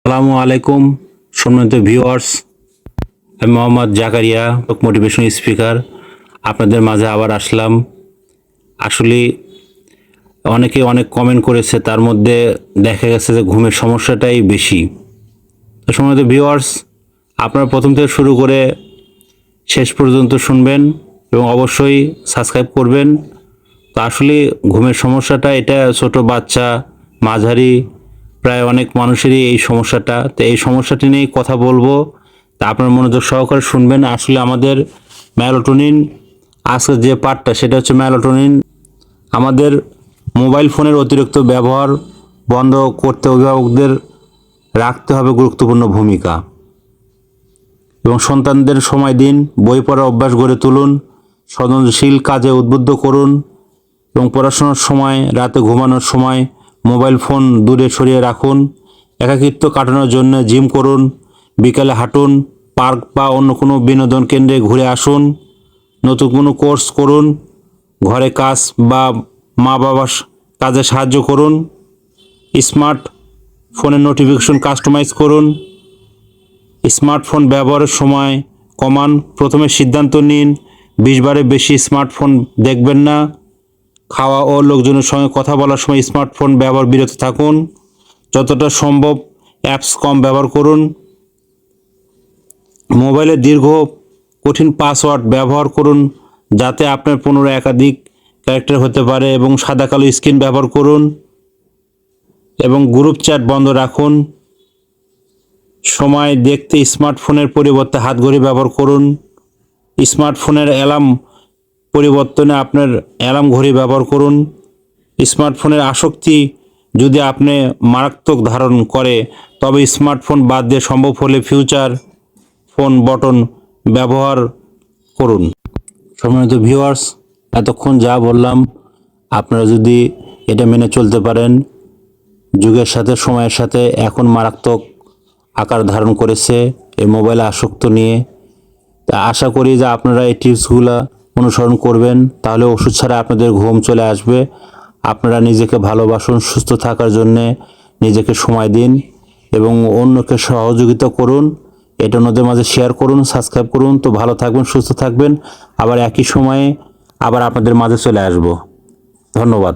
আসসালামু আলাইকুম সম্মানিত ভিউয়ার্স। আমি মোহাম্মদ জাকারিয়া, মোটিভেশন স্পিকার। আপনাদের মাঝে আবার আসলাম। আসলে অনেকে অনেক কমেন্ট করেছে, তার মধ্যে দেখা গেছে যে ঘুমের সমস্যাটাই বেশি। তো সম্মানিত ভিউয়ার্স, আপনারা প্রথম থেকে শুরু করে শেষ পর্যন্ত শুনবেন এবং অবশ্যই সাবস্ক্রাইব করবেন। তো আসলে ঘুমের সমস্যাটা এটা ছোট বাচ্চা, মাঝারি, প্রায় অনেক মানুষেরই এই সমস্যাটা। তো এই সমস্যাটি নিয়ে কথা বলবো, তা আপনার মনোযোগ সহকারে শুনবেন। আসলে আমাদের মেলাটোনিন, আজকের যে পার্টটা সেটা হচ্ছে মেলাটোনিন। আমাদের মোবাইল ফোনের অতিরিক্ত ব্যবহার বন্ধ করতে অভিভাবকদের রাখতে হবে গুরুত্বপূর্ণ ভূমিকা। এবং সন্তানদের সময় দিন, বই পড়ার অভ্যাস গড়ে তুলুন, সৃজনশীল কাজে উদ্বুদ্ধ করুন এবং পড়াশোনার সময়, রাতে ঘুমানোর সময় মোবাইল ফোন দূরে সরিয়ে রাখুন। একাকিত্ব কাটানোর জন্য জিম করুন, বিকালে হাঁটুন, পার্ক বা অন্য কোনো বিনোদন কেন্দ্রে ঘুরে আসুন, নতুন কোনো কোর্স করুন, ঘরে কাজ বা মা বাবার কাজে সাহায্য করুন, স্মার্ট ফোনের নোটিফিকেশন কাস্টমাইজ করুন, স্মার্টফোন ব্যবহারের সময় কমান। প্রথমে সিদ্ধান্ত নিন 20 বারের বেশি স্মার্টফোন দেখবেন না। খাওয়া ও লোকজনের সঙ্গে কথা বলার সময় স্মার্টফোন ব্যবহার বিরত থাকুন। যতটা সম্ভব অ্যাপস কম ব্যবহার করুন। মোবাইলে দীর্ঘ কঠিন পাসওয়ার্ড ব্যবহার করুন, যাতে আপনার পুনরায় একাধিক ক্যারেক্টার হতে পারে, এবং সাদা কালো স্ক্রিন ব্যবহার করুন এবং গ্রুপ চ্যাট বন্ধ রাখুন। সময় দেখতে স্মার্টফোনের পরিবর্তে হাতঘড়ি ব্যবহার করুন। স্মার্টফোনের অ্যালার্ম পরিবর্তনে আপনার অ্যালার্ম ঘড়ি ব্যবহার করুন। স্মার্টফোনের আসক্তি যদি আপনি মারাত্মক ধারণ করে, তবে স্মার্টফোন বাদ দিয়ে সম্ভব হলে ফিউচার ফোন বটন ব্যবহার করুন। সম্মানিত ভিউয়ার্স, এতক্ষণ যা বললাম আপনারা যদি এটা মেনে চলতে পারেন, যুগের সাথে সময়ের সাথে এখন মারাত্মক আকার ধারণ করেছে এই মোবাইলে আসক্ত নিয়ে। তা আশা করি যে আপনারা এই টিপসগুলো অনুসরণ করবেন, তাহলে ওষুধ ছাড়া আপনাদের ঘুম চলে আসবে। আপনারা নিজেকে ভালোবাসুন, সুস্থ থাকার জন্যে নিজেকে সময় দিন এবং অন্যকে সহযোগিতা করুন। এটা অন্যদের মাঝে শেয়ার করুন, সাবস্ক্রাইব করুন। তো ভালো থাকবেন, সুস্থ থাকবেন। আবার একই সময়ে আবার আপনাদের মাঝে চলে আসব। ধন্যবাদ।